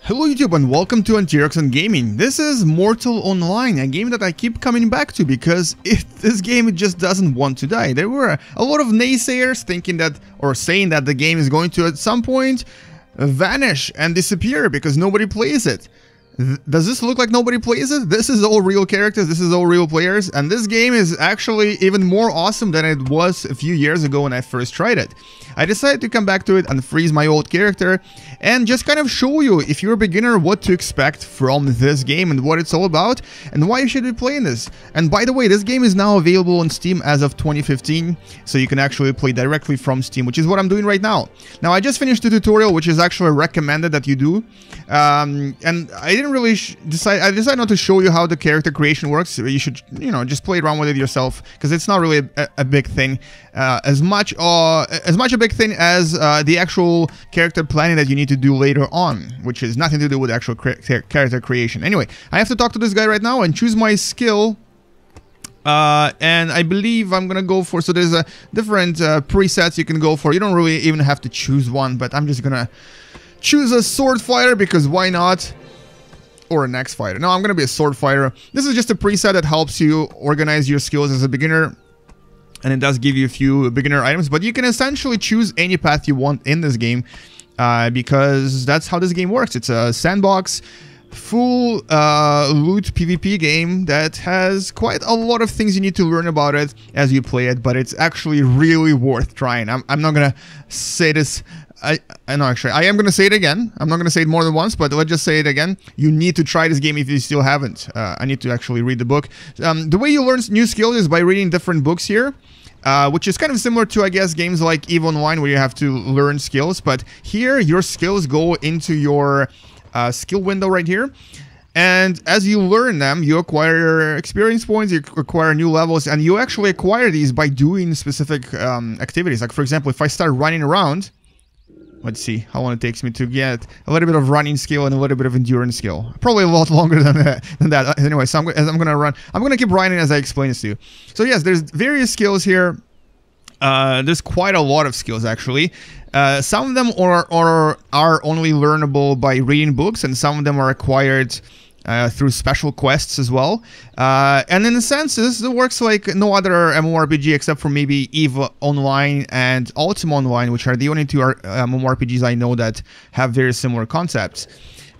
Hello YouTube and welcome to Antiroxon Gaming. This is Mortal Online, a game that I keep coming back to because this game just doesn't want to die. There were a lot of naysayers thinking that, or saying that the game is going to at some point vanish and disappear because nobody plays it. Does this look like nobody plays it? This is all real characters, this is all real players, and this game is actually even more awesome than it was a few years ago when I first tried it. I decided to come back to it and freeze my old character and just kind of show you, if you're a beginner, what to expect from this game and what it's all about and why you should be playing this. And by the way, this game is now available on Steam as of 2015, so you can actually play directly from Steam, which is what I'm doing right now. Now, I just finished the tutorial, which is actually recommended that you do, and I didn't really I decided not to show you how the character creation works. You should, just play around with it yourself, because it's not really a big thing, as much a big thing as the actual character planning that you need to do later on, which is nothing to do with actual character creation. Anyway, I have to talk to this guy right now and choose my skill. And I believe I'm gonna go for, so there's a different presets you can go for. You don't really even have to choose one, but I'm just gonna choose a sword fighter because why not? Or an axe fighter. No, I'm gonna be a sword fighter. This is just a preset that helps you organize your skills as a beginner, and it does give you a few beginner items, but you can essentially choose any path you want in this game, because that's how this game works. It's a sandbox, full loot PvP game that has quite a lot of things you need to learn about it as you play it, but it's actually really worth trying. I'm not gonna say this. I know, actually, I am going to say it again. I'm not going to say it more than once, but let's just say it again. You need to try this game if you still haven't. I need to actually read the book. The way you learn new skills is by reading different books here, which is kind of similar to, I guess, games like EVE Online where you have to learn skills. But here, your skills go into your skill window right here. And as you learn them, you acquire experience points, you acquire new levels, and you actually acquire these by doing specific activities. Like, for example, if I start running around, let's see how long it takes me to get a little bit of running skill and a little bit of endurance skill. Probably a lot longer than that. Anyway, so I'm gonna keep running as I explain this to you. So yes, there's various skills here. There's quite a lot of skills actually. Some of them are only learnable by reading books, and some of them are acquired through special quests as well. And in a sense, this works like no other MMORPG except for maybe EVE Online and Ultima Online, which are the only two MMORPGs I know that have very similar concepts.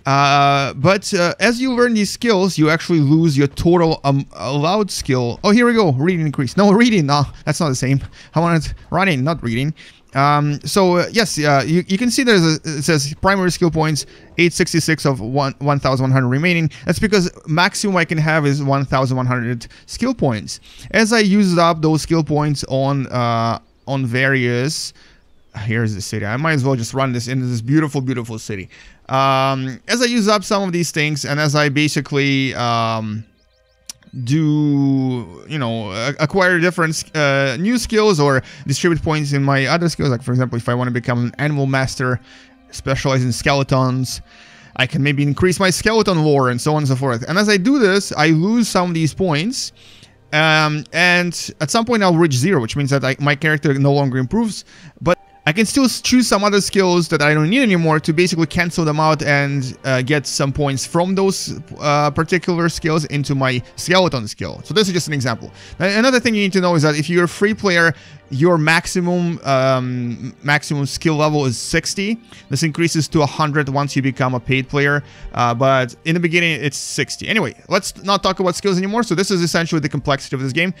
But as you learn these skills, you actually lose your total allowed skill. Oh, here we go. Reading increase. No, reading. No, that's not the same. I wanted running, not reading. Yes, you can see it says primary skill points, 866 of 1,100 remaining. That's because maximum I can have is 1,100 skill points. As I used up those skill points on various, here's the city. I might as well just run this into this beautiful, beautiful city. As I use up some of these things, and as I basically acquire different new skills or distribute points in my other skills, like for example, if I want to become an animal master, specialize in skeletons, I can maybe increase my skeleton lore and so on and so forth. And as I do this, I lose some of these points, and at some point I'll reach 0, which means that my character no longer improves, but I can still choose some other skills that I don't need anymore to basically cancel them out and get some points from those particular skills into my skeleton skill. So this is just an example. Now, another thing you need to know is that if you're a free player, your maximum skill level is 60. This increases to 100 once you become a paid player, but in the beginning it's 60. Anyway, let's not talk about skills anymore. So this is essentially the complexity of this game.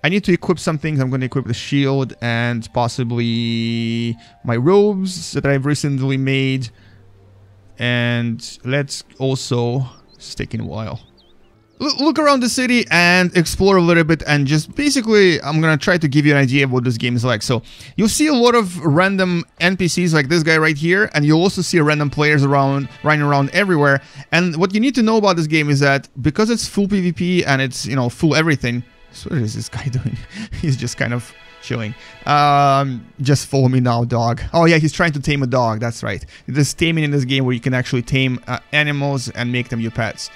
I need to equip some things. I'm going to equip the shield and possibly my robes that I've recently made. And let's also, it's taking a while. Look around the city and explore a little bit, and just basically I'm going to try to give you an idea of what this game is like. So you'll see a lot of random NPCs like this guy right here, and you'll also see random players running around everywhere. And what you need to know about this game is that because it's full PvP and it's, full everything. So what is this guy doing? He's just kind of chilling. Just follow me now, dog. Oh yeah, he's trying to tame a dog. That's right. There's taming in this game where you can actually tame animals and make them your pets.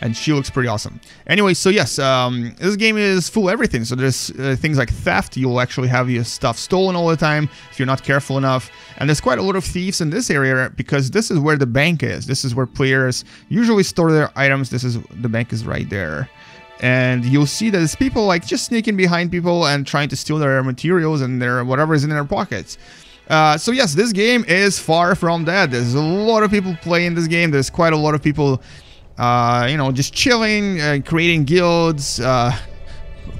and she looks pretty awesome. Anyway, so yes, this game is full of everything. So there's things like theft. You'll actually have your stuff stolen all the time if you're not careful enough. And there's quite a lot of thieves in this area because this is where the bank is. This is where players usually store their items. The bank is right there. And you'll see that there's people like just sneaking behind people and trying to steal their materials and their whatever is in their pockets. So yes, this game is far from dead. There's a lot of people playing this game. There's quite a lot of people, you know, just chilling, creating guilds,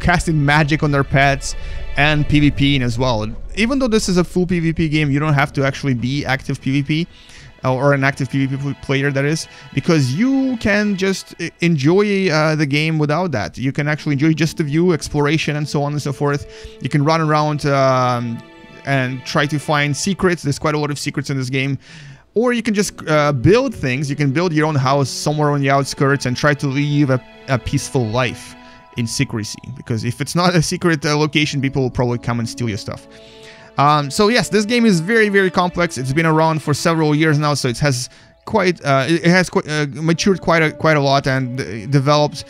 casting magic on their pets, and PvPing as well. Even though this is a full PvP game, you don't have to actually be active PvP. Or an active PvP player, that is, because you can just enjoy the game without that. You can actually enjoy just the view, exploration, and so on and so forth. You can run around and try to find secrets. There's quite a lot of secrets in this game. Or you can just build things. You can build your own house somewhere on the outskirts and try to live a peaceful life in secrecy. Because if it's not a secret location, people will probably come and steal your stuff. So yes, this game is very, very complex. It's been around for several years now, so it has matured quite a lot and developed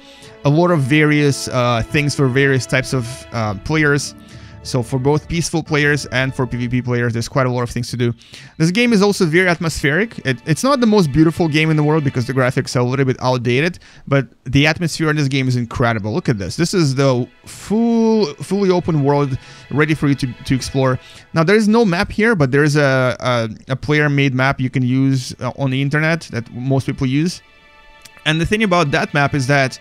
a lot of various things for various types of players. So for both peaceful players and for PvP players, there's quite a lot of things to do. This game is also very atmospheric. It's not the most beautiful game in the world because the graphics are a little bit outdated, but the atmosphere in this game is incredible. Look at this. This is the fully open world ready for you to explore. Now, there is no map here, but there is a player-made map you can use on the internet that most people use. And the thing about that map is that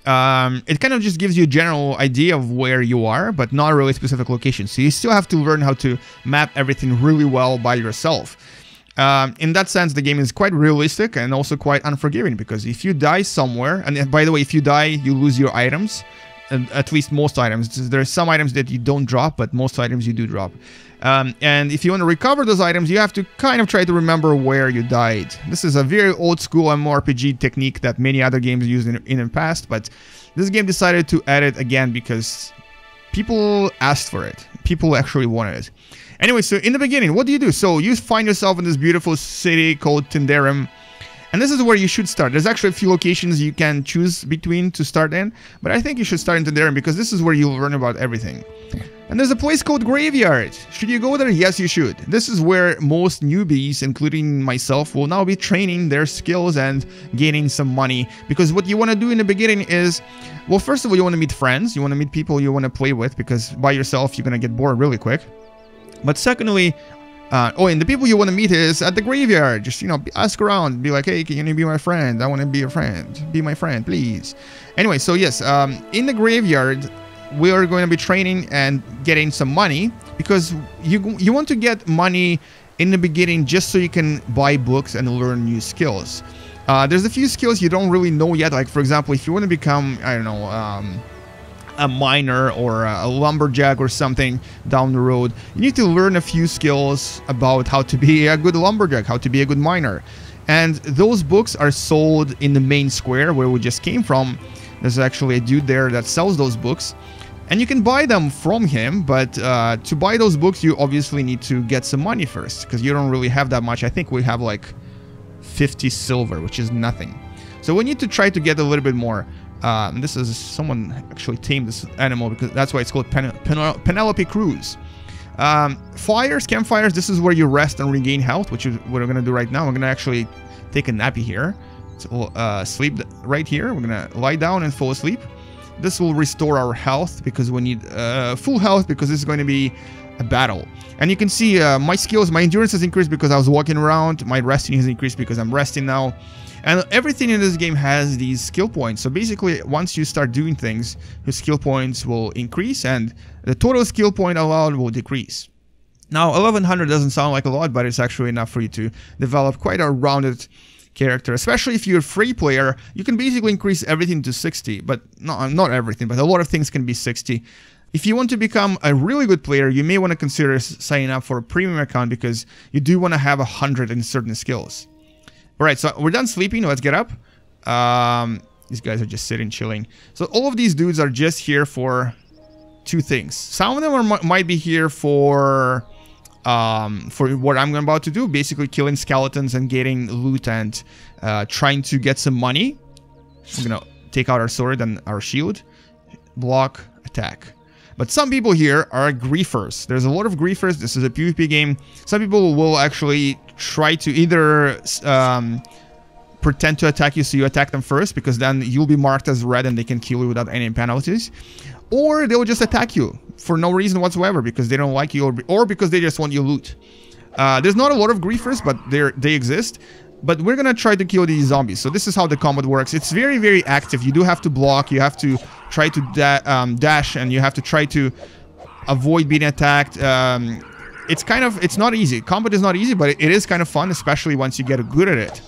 it kind of just gives you a general idea of where you are, but not really specific locations. So you still have to learn how to map everything really well by yourself. In that sense, the game is quite realistic and also quite unforgiving, because if you die somewhere, and by the way, if you die, you lose your items, at least most items. There are some items that you don't drop, but most items you do drop. And if you want to recover those items, you have to kind of try to remember where you died. This is a very old school MMORPG technique that many other games used in the past, but this game decided to add it again because people asked for it. People actually wanted it. Anyway, so in the beginning, what do you do? So you find yourself in this beautiful city called Tindarum, and this is where you should start. There's actually a few locations you can choose between to start in, but I think you should start in Tindarum because this is where you'll learn about everything. And there's a place called Graveyard. Should you go there? Yes, you should. This is where most newbies, including myself, will now be training their skills and gaining some money. Because what you want to do in the beginning is, well, first of all, you want to meet friends. You want to meet people you want to play with, because by yourself, you're going to get bored really quick. But secondly, and the people you want to meet is at the graveyard. Just, you know, ask around. Be like, hey, can you be my friend? I want to be your friend. Be my friend, please. Anyway, so yes, in the graveyard, we are going to be training and getting some money, because you want to get money in the beginning just so you can buy books and learn new skills. There's a few skills you don't really know yet. Like, for example, if you want to become, I don't know, a miner or a lumberjack or something down the road, you need to learn a few skills about how to be a good lumberjack, how to be a good miner. And those books are sold in the main square where we just came from. There's actually a dude there that sells those books. And you can buy them from him, but to buy those books, you obviously need to get some money first, because you don't really have that much. I think we have like 50 silver, which is nothing. So we need to try to get a little bit more. This is someone actually tamed this animal, because that's why it's called Penelope Cruz. Fires, campfires, this is where you rest and regain health, which is what we're going to do right now. We're going to actually take a nappy here. So, sleep right here. We're going to lie down and fall asleep. This will restore our health, because we need full health, because this is going to be a battle. And you can see my skills, my endurance has increased because I was walking around. My resting has increased because I'm resting now. And everything in this game has these skill points. So basically, once you start doing things, your skill points will increase and the total skill point allowed will decrease. Now, 1100 doesn't sound like a lot, but it's actually enough for you to develop quite a rounded character. Especially if you're a free player, you can basically increase everything to 60, but not everything, but a lot of things can be 60. If you want to become a really good player, you may want to consider signing up for a premium account, because you do want to have 100 in certain skills. Alright, so we're done sleeping. Let's get up. These guys are just sitting, chilling. So all of these dudes are just here for two things. Some of them might be here for what I'm about to do, basically killing skeletons and getting loot and trying to get some money. We're gonna take out our sword and our shield. Block, attack. But some people here are griefers. There's a lot of griefers. This is a PvP game. Some people will actually try to either pretend to attack you, so you attack them first, because then you'll be marked as red and they can kill you without any penalties. Or they'll just attack you for no reason whatsoever, because they don't like you, or because they just want your loot. There's not a lot of griefers, but they exist. But we're gonna try to kill these zombies. So this is how the combat works. It's very, very active. You do have to block. You have to try to dash, and you have to try to avoid being attacked. It's not easy. Combat is not easy, but it is kind of fun, especially once you get good at it.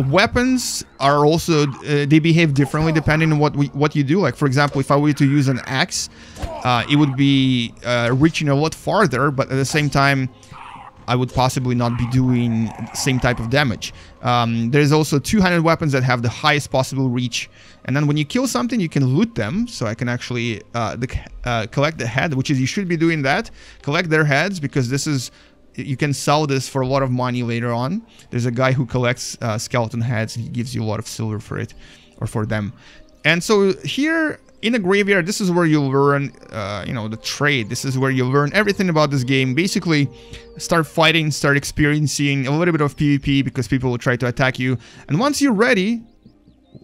Weapons are also they behave differently depending on what you do. Like, for example, if I were to use an axe, it would be reaching a lot farther, but at the same time I would possibly not be doing the same type of damage. There's also two-handed weapons that have the highest possible reach, and then when you kill something you can loot them. So I can actually collect the head, which is, you should be doing that. Collect their heads, because this is, you can sell this for a lot of money later on. There's a guy who collects skeleton heads. He gives you a lot of silver for it, or for them. And so here in a graveyard, this is where you learn, you know, the trade. This is where you learn everything about this game. Basically, start fighting, start experiencing a little bit of PvP, because people will try to attack you. And once you're ready,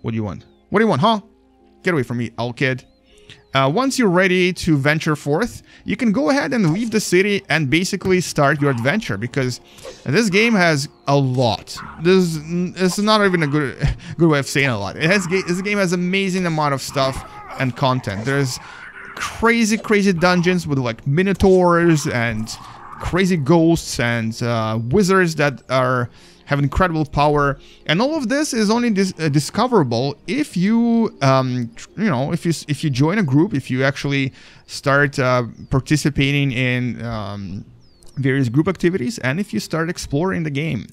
what do you want? What do you want, huh? Get away from me, owl kid. Once you're ready to venture forth, you can go ahead and leave the city and basically start your adventure, because this game has a lot. This is not even a good way of saying a lot. This game has amazing amount of stuff and content. There's crazy dungeons with like minotaurs and crazy ghosts and wizards that have incredible power, and all of this is only discoverable if you you know, if you join a group, if you actually start participating in various group activities, and if you start exploring the game.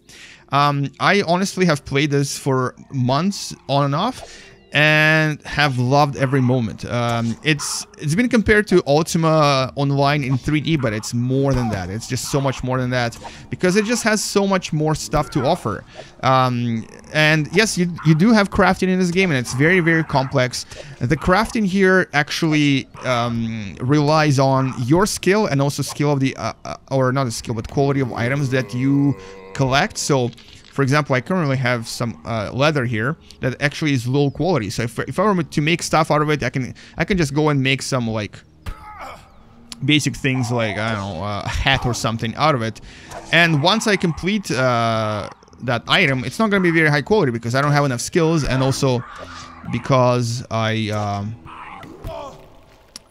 I honestly have played this for months on and off, and have loved every moment. It's been compared to Ultima Online in 3D, but it's more than that. It's just so much more than that, because it just has so much more stuff to offer. And yes, you do have crafting in this game, and it's very, very complex. The crafting here actually relies on your skill, and also skill of the or not a skill, but quality of items that you collect. So for example, I currently have some leather here that actually is low quality. So if I were to make stuff out of it, I can just go and make some like basic things, like, I don't know, a hat or something out of it. And once I complete that item, it's not going to be very high quality, because I don't have enough skills, and also because I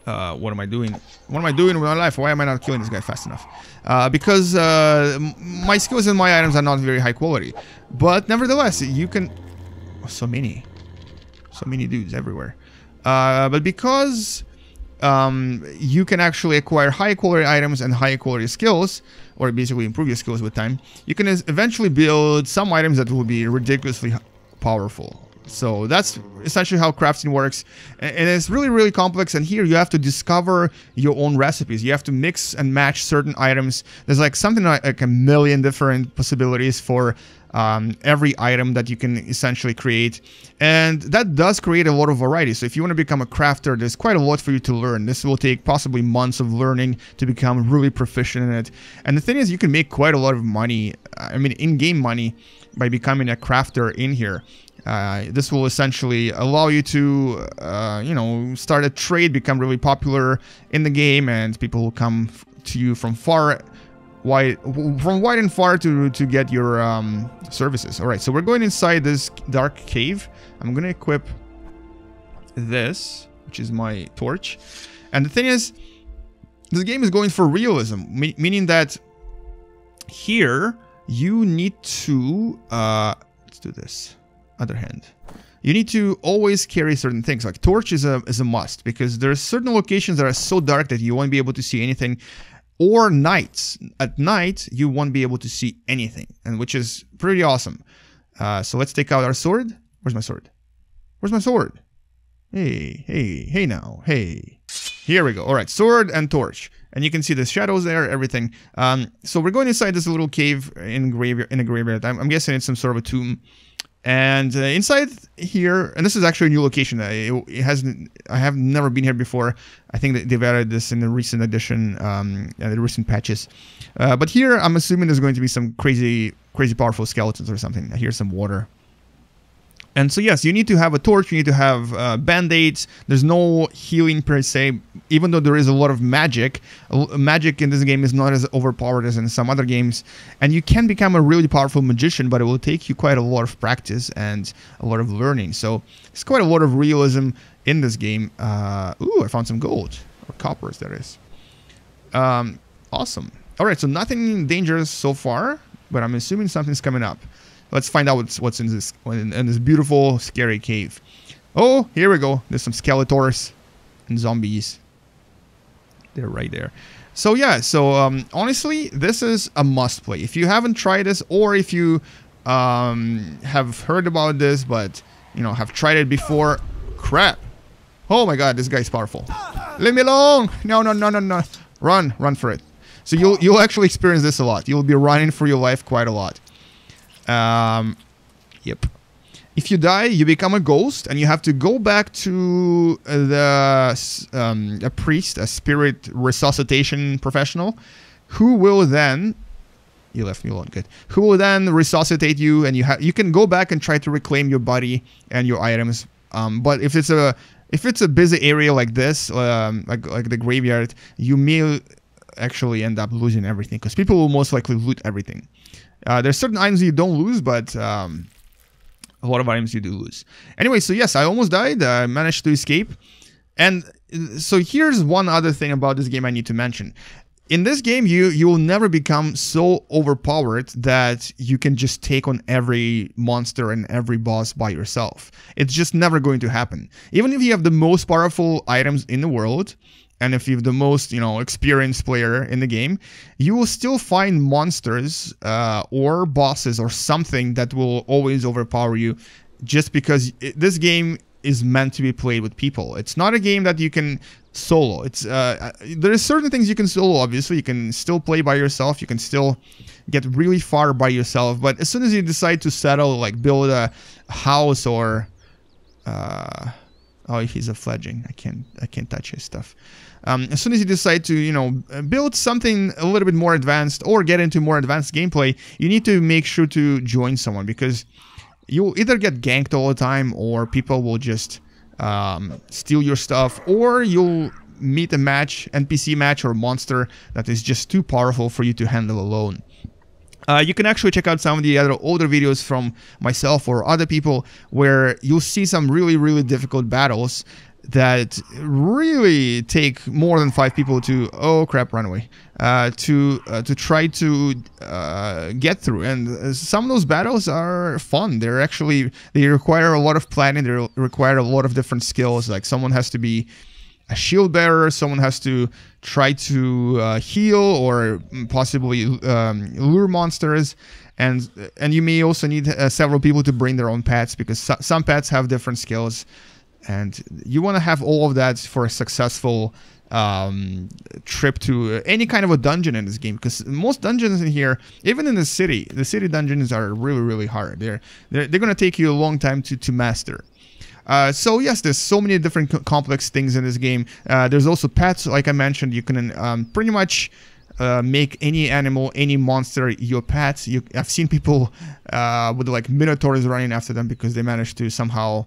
what am I doing? What am I doing with my life? Why am I not killing this guy fast enough? Because my skills and my items are not very high quality. But nevertheless, you can... So many dudes everywhere. But because you can actually acquire high quality items and high quality skills, or basically improve your skills with time, you can eventually build some items that will be ridiculously powerful. So that's essentially how crafting works, and it's really, really complex. And here you have to discover your own recipes. You have to mix and match certain items. There's like something like a million different possibilities for every item that you can essentially create, and that does create a lot of variety. So if you want to become a crafter, there's quite a lot for you to learn. This will take possibly months of learning to become really proficient in it. And the thing is, you can make quite a lot of money, I mean in-game money, by becoming a crafter in here. This will essentially allow you to, you know, start a trade, become really popular in the game, and people will come to you from wide and far to get your services. All right, so we're going inside this dark cave. I'm gonna equip this, which is my torch, and the thing is, this game is going for realism, meaning that here you need to let's do this. Other hand, you need to always carry certain things. Like torch is a must, because there are certain locations that are so dark that you won't be able to see anything, or nights. At night you won't be able to see anything, and which is pretty awesome. So let's take out our sword. Where's my sword? Where's my sword? Hey now, hey. Here we go. All right, sword and torch, and you can see the shadows there, everything. So we're going inside this little cave in a graveyard. I'm guessing it's some sort of a tomb. And inside here, and this is actually a new location. I have never been here before. I think that they've added this in the recent edition, the recent patches. But here, I'm assuming there's going to be some crazy powerful skeletons or something. I hear some water. And so yes, you need to have a torch, you need to have band-aids. There's no healing per se, even though there is a lot of magic. Magic in this game is not as overpowered as in some other games. And you can become a really powerful magician, but it will take you quite a lot of practice and a lot of learning. So there's quite a lot of realism in this game. Ooh, I found some gold, or coppers that is. Awesome. Alright, so nothing dangerous so far, but I'm assuming something's coming up. Let's find out what's in this beautiful, scary cave. Oh, here we go. There's some Skeletors and zombies. They're right there. So yeah, honestly, this is a must play. If you haven't tried this, or if you have heard about this, but you know, have tried it before, crap. Oh my god, this guy's powerful. Leave me alone. No. Run for it. So you'll actually experience this a lot. You'll be running for your life quite a lot. Yep. If you die, you become a ghost, and you have to go back to a priest, a spirit resuscitation professional, who will then... You left me alone, good. Who will then resuscitate you, and you can go back and try to reclaim your body and your items. But if it's a busy area like this, like the graveyard, you may actually end up losing everything, because people will most likely loot everything. There's certain items you don't lose, but a lot of items you do lose. Anyway, so yes, I almost died. I managed to escape. And so here's one other thing about this game I need to mention. In this game, you will never become so overpowered that you can just take on every monster and every boss by yourself. It's just never going to happen. Even if you have the most powerful items in the world, and if you're the most, experienced player in the game, you will still find monsters or bosses or something that will always overpower you, just because this game is meant to be played with people. It's not a game that you can solo. It's there are certain things you can solo, obviously. You can still play by yourself. You can still get really far by yourself. But as soon as you decide to settle, like build a house or... oh, he's a fledgling. I can't touch his stuff. As soon as you decide to, build something a little bit more advanced or get into more advanced gameplay, you need to make sure to join someone, because you'll either get ganked all the time, or people will just steal your stuff, or you'll meet a NPC match or monster that is just too powerful for you to handle alone. You can actually check out some of the other older videos from myself or other people, where you'll see some really, really difficult battles that really take more than 5 people to... Oh crap, run away. To try to get through. And some of those battles are fun. They require a lot of planning. They require a lot of different skills. Like, someone has to be a shield bearer, someone has to try to heal or possibly lure monsters, and you may also need several people to bring their own pets, because some pets have different skills, and you want to have all of that for a successful trip to any kind of a dungeon in this game, because most dungeons in here, even in the city dungeons are really, really hard. They're going to take you a long time to master. So yes, there's so many different complex things in this game. There's also pets, like I mentioned. You can pretty much make any animal, any monster your pet. I've seen people with like minotaurs running after them because they managed to somehow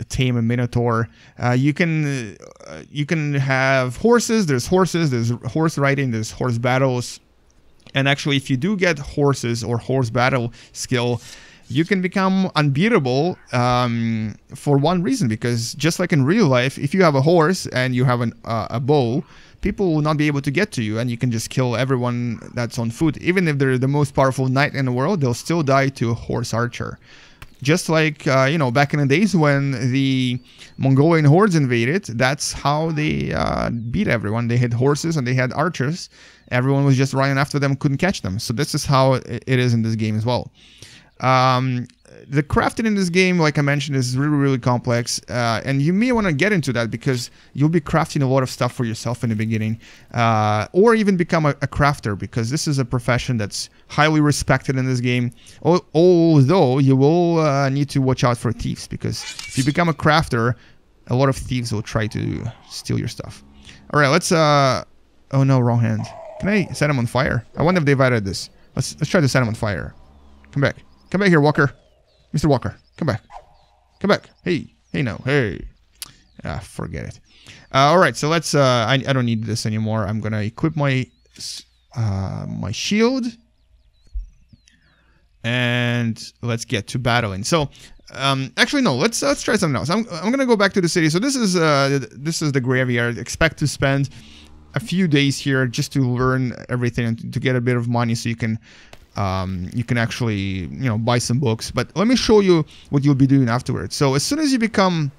tame a minotaur. You can have horses. There's horse riding. There's horse battles. And actually, if you do get horses or horse battle skill, you can become unbeatable for one reason, because just like in real life, if you have a horse and you have a bow, people will not be able to get to you, and you can just kill everyone that's on foot. Even if they're the most powerful knight in the world, they'll still die to a horse archer. Just like, back in the days when the Mongolian hordes invaded, that's how they beat everyone. They had horses and they had archers. Everyone was just running after them, couldn't catch them. So this is how it is in this game as well. the crafting in this game, like I mentioned, is really, really complex. And you may want to get into that because you'll be crafting a lot of stuff for yourself in the beginning. Or even become a crafter, because this is a profession that's highly respected in this game. Although you will need to watch out for thieves, because if you become a crafter, a lot of thieves will try to steal your stuff. All right, let's... oh no, wrong hand. Can I set him on fire? I wonder if they've added this. Let's try to set him on fire. Come back. Come back here, Walker. Mr. Walker, come back. Come back. Hey. Hey, no. Hey. Ah, forget it. Alright, so let's... I don't need this anymore. I'm gonna equip my... my shield. And let's get to battling. So, actually, no. Let's try something else. I'm gonna go back to the city. So this is the graveyard. Expect to spend a few days here just to learn everything and to get a bit of money, so you can actually, buy some books. But let me show you what you'll be doing afterwards. So as soon as you become,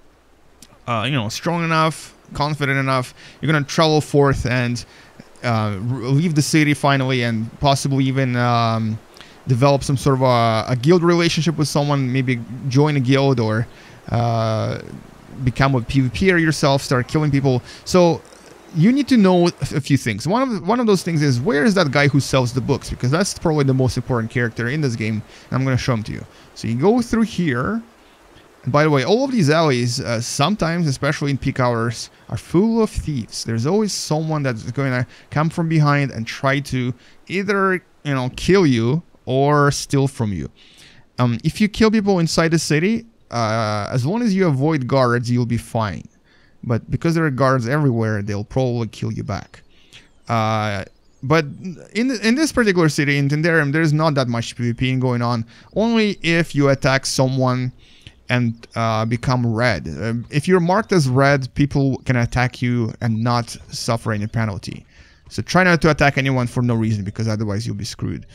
strong enough, confident enough, you're gonna travel forth and leave the city finally, and possibly even develop some sort of a guild relationship with someone. Maybe join a guild, or become a PvPer yourself, start killing people. So you need to know a few things. One of those things is, where is that guy who sells the books? Because that's probably the most important character in this game, and I'm going to show him to you. So you go through here. And by the way, all of these alleys, sometimes, especially in peak hours, are full of thieves. There's always someone that's going to come from behind and try to either, kill you or steal from you. If you kill people inside the city, as long as you avoid guards, you'll be fine. But because there are guards everywhere, they'll probably kill you back. But in this particular city, in Tindarium, there's not that much PvP going on. Only if you attack someone and become red. If you're marked as red, people can attack you and not suffer any penalty. So try not to attack anyone for no reason, because otherwise you'll be screwed.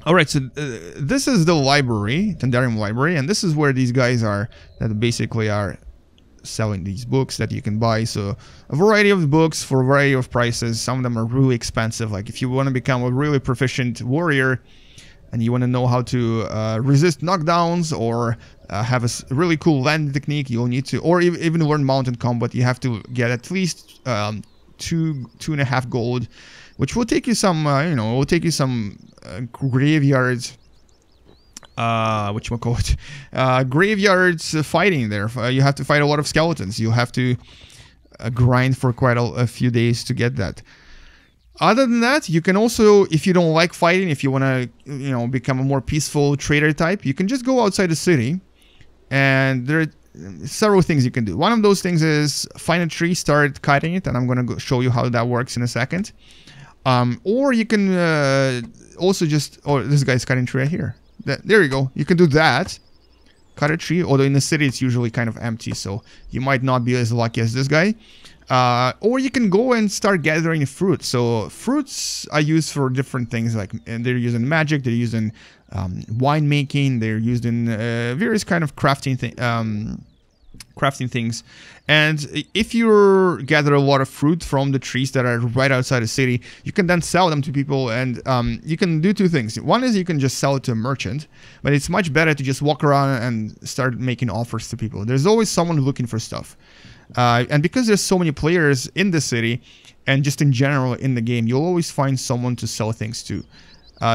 Alright, so this is the library, Tindarium library, and this is where these guys are, that basically are selling these books that you can buy. So a variety of books for a variety of prices. Some of them are really expensive. Like if you want to become a really proficient warrior and you want to know how to resist knockdowns, or have a really cool landing technique, you'll need to, or even learn mountain combat, you have to get at least 2.5 gold, which will take you some will take you some graveyards, graveyards fighting there. You have to fight a lot of skeletons. You'll have to grind for quite a few days to get that. Other than that, you can also, if you don't like fighting, if you want to, become a more peaceful trader type, you can just go outside the city, and there are several things you can do. One of those things is find a tree, start cutting it, and I'm going to show you how that works in a second. Or you can also just, this guy's cutting tree right here. There you go. You can do that. Cut a tree, although in the city it's usually kind of empty, so you might not be as lucky as this guy. Or you can go and start gathering fruit. So fruits are used for different things, like, and they're used in magic, they're used in wine making, they're used in various kind of crafting things. And if you gather a lot of fruit from the trees that are right outside the city, you can then sell them to people, and you can do two things. One is you can just sell it to a merchant, but it's much better to just walk around and start making offers to people. There's always someone looking for stuff. And because there's so many players in the city, and just in general in the game, you'll always find someone to sell things to.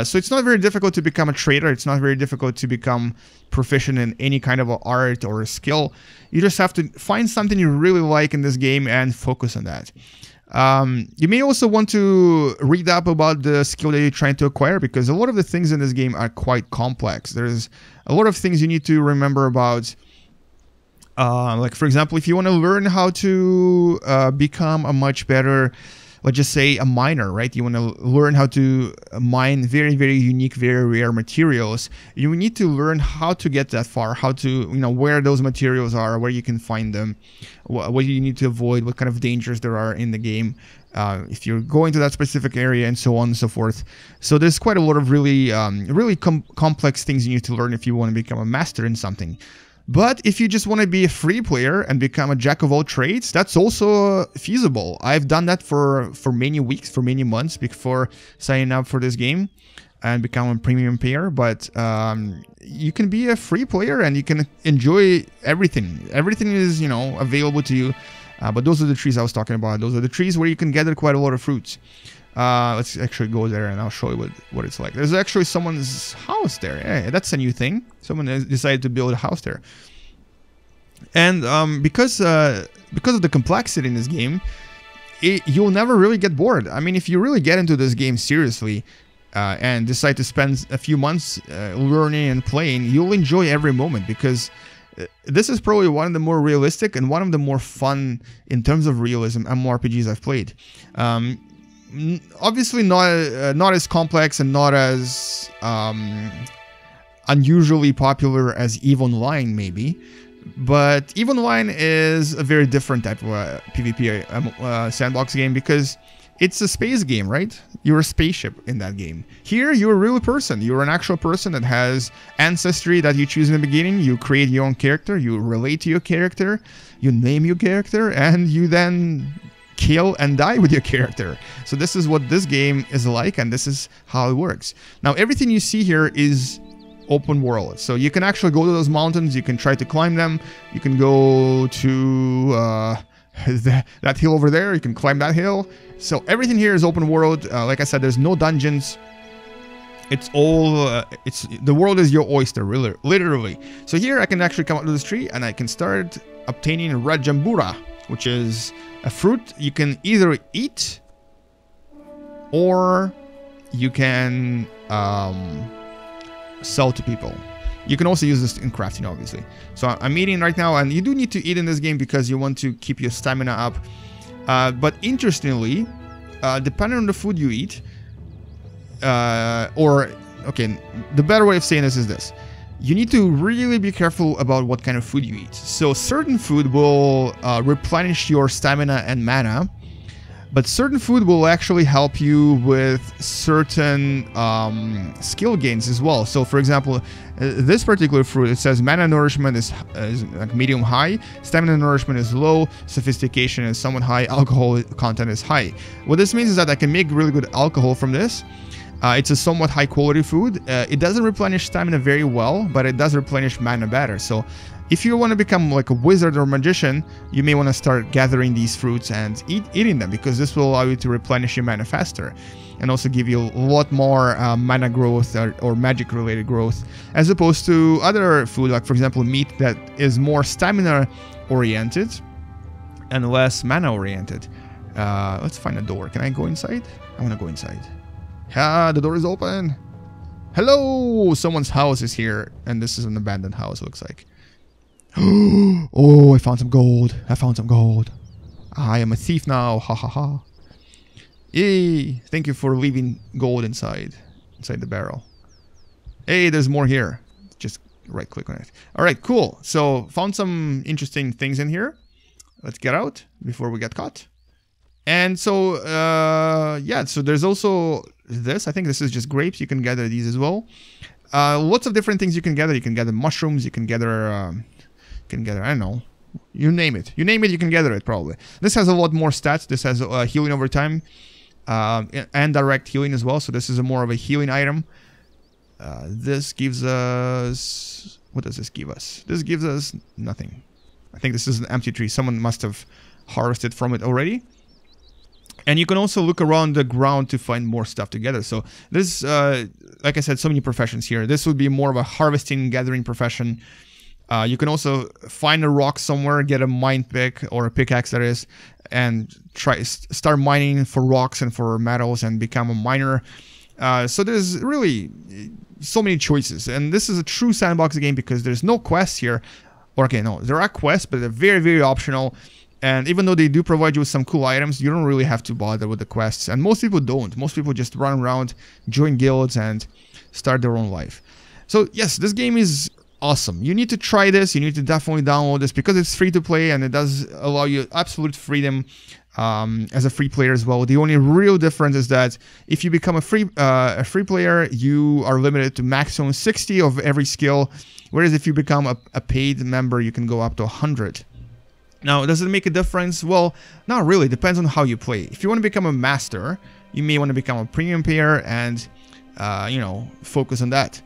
So it's not very difficult to become a trader. It's not very difficult to become proficient in any kind of art or a skill. You just have to find something you really like in this game and focus on that. You may also want to read up about the skill that you're trying to acquire, because a lot of the things in this game are quite complex. There's a lot of things you need to remember about. Like, for example, if you want to learn how to become a much better, let's just say, a miner, right? You want to learn how to mine very, very unique, very rare materials. You need to learn how to get that far, how to, where those materials are, where you can find them, what you need to avoid, what kind of dangers there are in the game, if you're going to that specific area, and so on and so forth. So there's quite a lot of really complex things you need to learn if you want to become a master in something. But if you just want to be a free player and become a jack of all trades, that's also feasible. I've done that for many weeks, for many months before signing up for this game. and become a premium player, but you can be a free player and you can enjoy everything. Everything is, you know, available to you. But those are the trees I was talking about. Those are the trees where you can gather quite a lot of fruits. Let's actually go there and I'll show you what it's like. There's actually someone's house there. Hey, that's a new thing. Someone has decided to build a house there. And because of the complexity in this game, you'll never really get bored. I mean, if you really get into this game seriously and decide to spend a few months learning and playing, you'll enjoy every moment, because this is probably one of the more realistic and one of the more fun in terms of realism MMORPGs I've played. Obviously not as complex and not as unusually popular as EVE Online maybe, but EVE Online is a very different type of PvP sandbox game, because it's a space game, right? You're a spaceship in that game. Here, you're a real person. You're an actual person that has ancestry that you choose in the beginning. You create your own character. You relate to your character. You name your character. And you then kill and die with your character. So this is what this game is like, and this is how it works. Now, everything you see here is open world. So you can actually go to those mountains. You can try to climb them. You can go to that hill over there. You can climb that hill. So everything here is open world. Like I said, there's no dungeons. It's all the world is your oyster, really, literally. So here I can actually come up to this tree and I can start obtaining red jambura, which is a fruit you can either eat or you can sell to people. You can also use this in crafting, obviously. So I'm eating right now, and you do need to eat in this game because you want to keep your stamina up. But interestingly, depending on the food you eat, okay, the better way of saying this is this. You need to really be careful about what kind of food you eat. So certain food will replenish your stamina and mana, but certain food will actually help you with certain skill gains as well. So for example, this particular fruit, it says mana nourishment is like medium high, stamina nourishment is low, sophistication is somewhat high, alcohol content is high. What this means is that I can make really good alcohol from this. It's a somewhat high quality food. It doesn't replenish stamina very well, but it does replenish mana better. So if you want to become like a wizard or magician, you may want to start gathering these fruits and eating them, because this will allow you to replenish your mana faster and also give you a lot more mana growth or magic related growth, as opposed to other food, like for example meat, that is more stamina oriented and less mana oriented. Let's find a door. Can I go inside? I want to go inside. Ah, the door is open. Hello! Someone's house is here, and this is an abandoned house, it looks like. Oh, I found some gold. I found some gold. I am a thief now. Ha ha ha. Yay! Thank you for leaving gold inside the barrel. Hey, there's more here. Just right click on it. Alright, cool. So, found some interesting things in here. Let's get out before we get caught. And so, yeah, so there's also this. I think this is just grapes. You can gather these as well. Lots of different things you can gather. You can gather mushrooms. You can gather, I don't know. You name it. You name it, you can gather it probably. This has a lot more stats. This has healing over time and direct healing as well. So this is more of a healing item. This gives us... What does this give us? This gives us nothing. I think this is an empty tree. Someone must have harvested from it already. And you can also look around the ground to find more stuff together. So this, like I said, so many professions here. This would be more of a harvesting, gathering profession. You can also find a rock somewhere, get a mine pick or a pickaxe that is, and start mining for rocks and for metals and become a miner. So there's really so many choices. And this is a true sandbox game because there's no quests here. Or, okay, no, there are quests, but they're very, very optional. And even though they do provide you with some cool items, you don't really have to bother with the quests. And most people don't. Most people just run around, join guilds, and start their own life. So yes, this game is awesome. You need to try this. You need to definitely download this because it's free to play and it does allow you absolute freedom as a free player as well. The only real difference is that if you become a free player, you are limited to maximum 60 of every skill. Whereas if you become a paid member, you can go up to 100. Now, does it make a difference? Well, not really. It depends on how you play. If you want to become a master, you may want to become a premium player and you know, focus on that.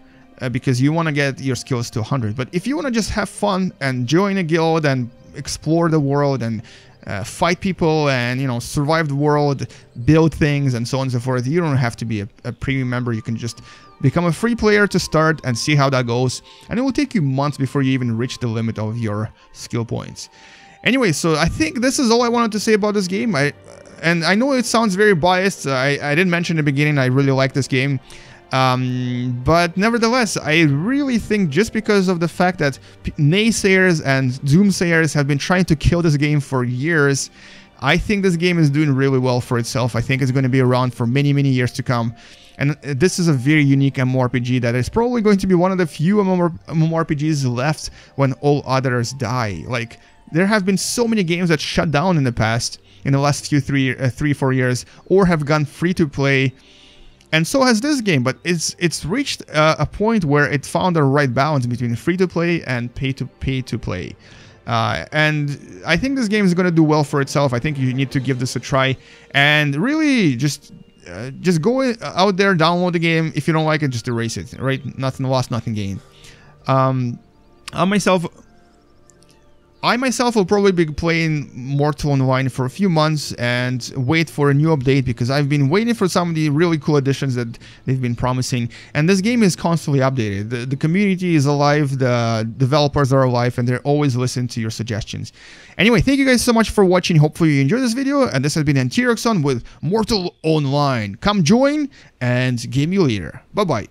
Because you want to get your skills to 100. But if you want to just have fun and join a guild and explore the world and fight people and, you know, survive the world, build things and so on and so forth, you don't have to be a premium member. You can just become a free player to start and see how that goes. And it will take you months before you even reach the limit of your skill points. Anyway, so I think this is all I wanted to say about this game. And I know it sounds very biased. I did mention in the beginning I really like this game. But nevertheless, I really think just because of the fact that naysayers and doomsayers have been trying to kill this game for years, I think this game is doing really well for itself. I think it's going to be around for many, many years to come. And this is a very unique MMORPG that is probably going to be one of the few MMORPGs left when all others die. Like, there have been so many games that shut down in the past, in the last few 3-4 years, or have gone free to play. And so has this game, but it's reached a point where it found the right balance between free-to-play and pay-to-play. And I think this game is going to do well for itself. I think you need to give this a try and really just go out there, download the game. If you don't like it, just erase it, right? Nothing lost, nothing gained. I myself will probably be playing Mortal Online for a few months and wait for a new update, because I've been waiting for some of the really cool additions that they've been promising. And this game is constantly updated. The community is alive, the developers are alive, and they're always listening to your suggestions. Anyway, thank you guys so much for watching. Hopefully you enjoyed this video. And this has been Antiroxon with Mortal Online. Come join and game you later. Bye-bye.